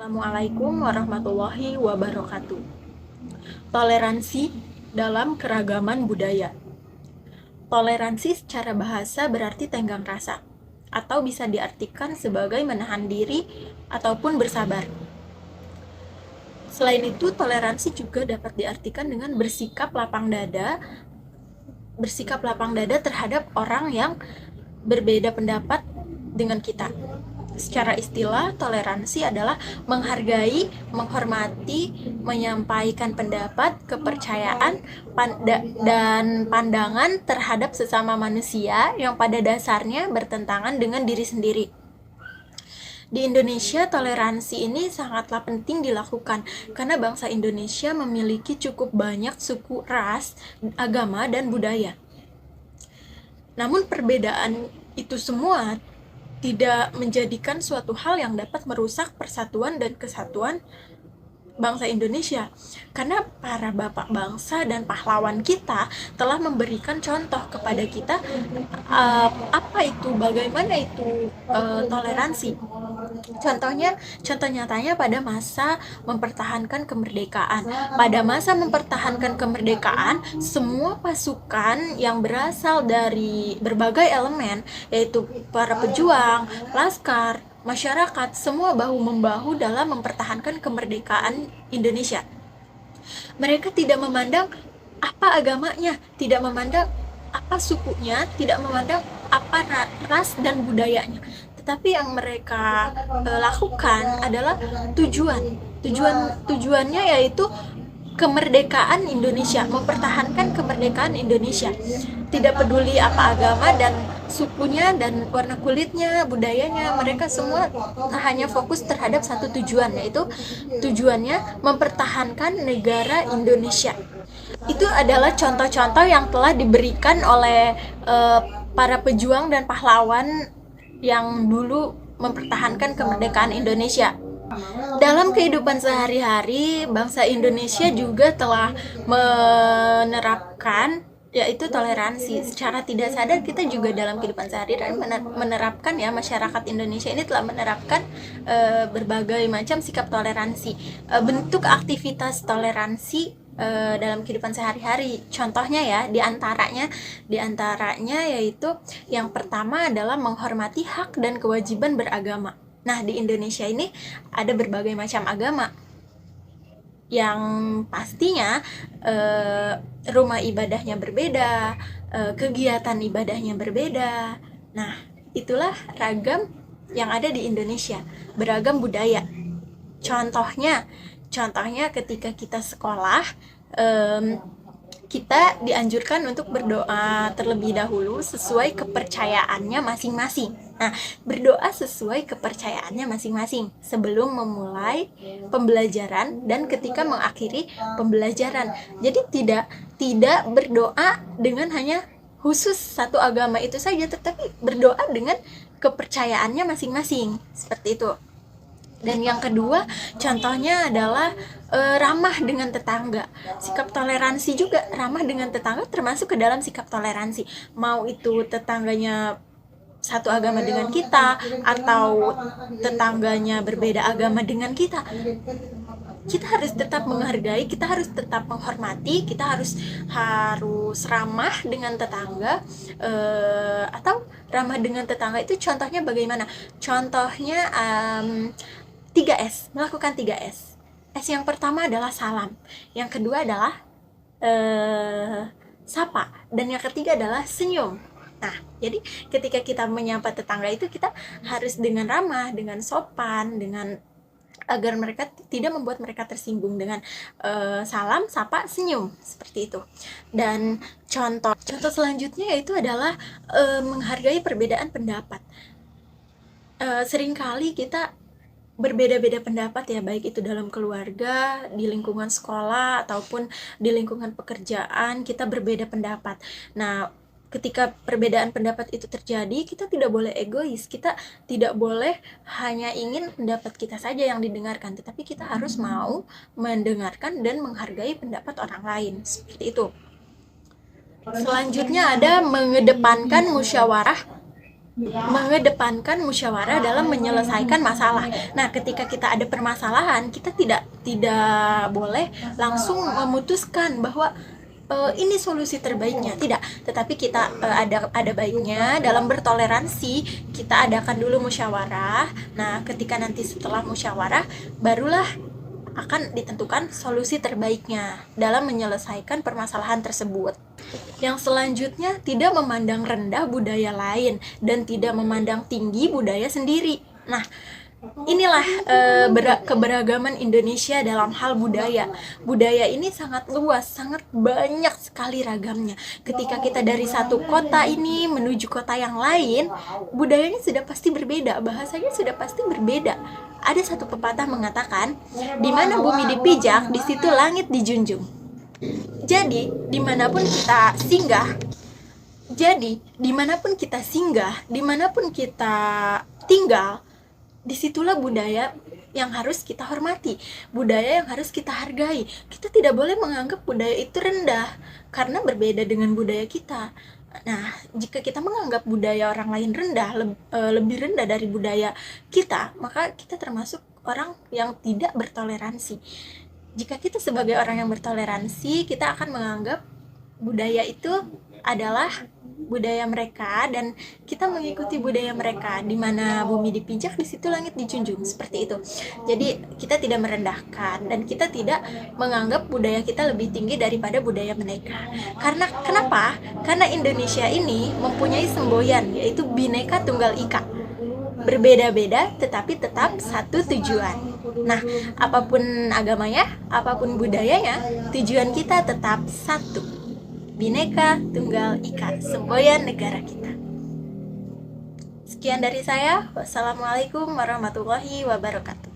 Assalamualaikum warahmatullahi wabarakatuh. Toleransi dalam keragaman budaya. Toleransi secara bahasa berarti tenggang rasa, atau bisa diartikan sebagai menahan diri ataupun bersabar. Selain itu, toleransi juga dapat diartikan dengan bersikap lapang dada terhadap orang yang berbeda pendapat dengan kita. Secara istilah, toleransi adalah menghargai, menghormati, menyampaikan pendapat, kepercayaan, dan pandangan terhadap sesama manusia yang pada dasarnya bertentangan dengan diri sendiri. Di Indonesia, toleransi ini sangatlah penting dilakukan karena bangsa Indonesia memiliki cukup banyak suku, ras, agama, dan budaya. Namun perbedaan itu semua tidak menjadikan suatu hal yang dapat merusak persatuan dan kesatuan bangsa Indonesia, karena para bapak bangsa dan pahlawan kita telah memberikan contoh kepada kita bagaimana itu toleransi. Contoh nyatanya pada masa mempertahankan kemerdekaan. Pada masa mempertahankan kemerdekaan, semua pasukan yang berasal dari berbagai elemen, yaitu para pejuang, laskar, masyarakat, semua bahu-membahu dalam mempertahankan kemerdekaan Indonesia. Mereka tidak memandang apa agamanya, tidak memandang apa sukunya, tidak memandang apa ras dan budayanya. Tetapi yang mereka lakukan adalah tujuannya yaitu kemerdekaan Indonesia, mempertahankan kemerdekaan Indonesia. Tidak peduli apa agama dan sukunya dan warna kulitnya, budayanya, mereka semua hanya fokus terhadap satu tujuan, yaitu tujuannya mempertahankan negara Indonesia. Itu adalah contoh-contoh yang telah diberikan oleh para pejuang dan pahlawan yang dulu mempertahankan kemerdekaan Indonesia. Dalam kehidupan sehari-hari, bangsa Indonesia juga telah menerapkan yaitu toleransi. Secara tidak sadar kita juga dalam kehidupan sehari-hari menerapkan, ya, masyarakat Indonesia ini telah menerapkan berbagai macam sikap toleransi, bentuk aktivitas toleransi dalam kehidupan sehari-hari. Contohnya, ya, diantaranya yaitu yang pertama adalah menghormati hak dan kewajiban beragama. Nah, di Indonesia ini ada berbagai macam agama yang pastinya rumah ibadahnya berbeda, kegiatan ibadahnya berbeda. Nah, itulah ragam yang ada di Indonesia, beragam budaya. Contohnya ketika kita sekolah, kita dianjurkan untuk berdoa terlebih dahulu sesuai kepercayaannya masing-masing. Nah, berdoa sesuai kepercayaannya masing-masing sebelum memulai pembelajaran dan ketika mengakhiri pembelajaran. Jadi tidak berdoa dengan hanya khusus satu agama itu saja, tetapi berdoa dengan kepercayaannya masing-masing. Seperti itu. Dan yang kedua, contohnya adalah ramah dengan tetangga. Sikap toleransi juga ramah dengan tetangga termasuk ke dalam sikap toleransi. Mau itu tetangganya satu agama dengan kita atau tetangganya berbeda agama dengan kita harus tetap menghargai, kita harus tetap menghormati, kita harus ramah dengan tetangga. Atau ramah dengan tetangga itu contohnya bagaimana? Contohnya 3S, melakukan 3S. S yang pertama adalah salam, yang kedua adalah sapa, dan yang ketiga adalah senyum. Nah, jadi ketika kita menyapa tetangga itu kita harus dengan ramah, dengan sopan, agar mereka tidak membuat mereka tersinggung dengan salam, sapa, senyum, seperti itu. Dan contoh selanjutnya yaitu adalah menghargai perbedaan pendapat. Seringkali kita berbeda-beda pendapat, ya, baik itu dalam keluarga, di lingkungan sekolah, ataupun di lingkungan pekerjaan, kita berbeda pendapat. Nah, ketika perbedaan pendapat itu terjadi, kita tidak boleh egois, kita tidak boleh hanya ingin pendapat kita saja yang didengarkan, tetapi kita harus mau mendengarkan dan menghargai pendapat orang lain, seperti itu. Selanjutnya ada mengedepankan musyawarah mengedepankan musyawarah dalam menyelesaikan masalah. Nah, ketika kita ada permasalahan, kita tidak boleh langsung memutuskan bahwa ini solusi terbaiknya, tidak. Tetapi kita ada baiknya dalam bertoleransi kita adakan dulu musyawarah. Nah, ketika nanti setelah musyawarah barulah akan ditentukan solusi terbaiknya dalam menyelesaikan permasalahan tersebut. Yang selanjutnya, tidak memandang rendah budaya lain dan tidak memandang tinggi budaya sendiri. Nah, inilah keberagaman Indonesia dalam hal budaya. Budaya ini sangat luas, sangat banyak sekali ragamnya. Ketika kita dari satu kota ini menuju kota yang lain, budayanya sudah pasti berbeda, bahasanya sudah pasti berbeda. Ada satu pepatah mengatakan, di mana bumi dipijak, di situ langit dijunjung. Jadi, dimanapun kita tinggal, disitulah budaya yang harus kita hormati, budaya yang harus kita hargai. Kita tidak boleh menganggap budaya itu rendah karena berbeda dengan budaya kita. Nah, jika kita menganggap budaya orang lain rendah, lebih rendah dari budaya kita, maka kita termasuk orang yang tidak bertoleransi. Jika kita sebagai orang yang bertoleransi, kita akan menganggap budaya itu adalah budaya mereka dan kita mengikuti budaya mereka. Di mana bumi dipijak, di situ langit dijunjung, seperti itu. Jadi kita tidak merendahkan dan kita tidak menganggap budaya kita lebih tinggi daripada budaya mereka. Karena kenapa? Karena Indonesia ini mempunyai semboyan, yaitu Bhinneka Tunggal Ika. Berbeda-beda tetapi tetap satu tujuan. Nah, apapun agamanya, apapun budayanya, tujuan kita tetap satu. Bhinneka Tunggal Ika, semboyan negara kita. Sekian dari saya. Wassalamualaikum warahmatullahi wabarakatuh.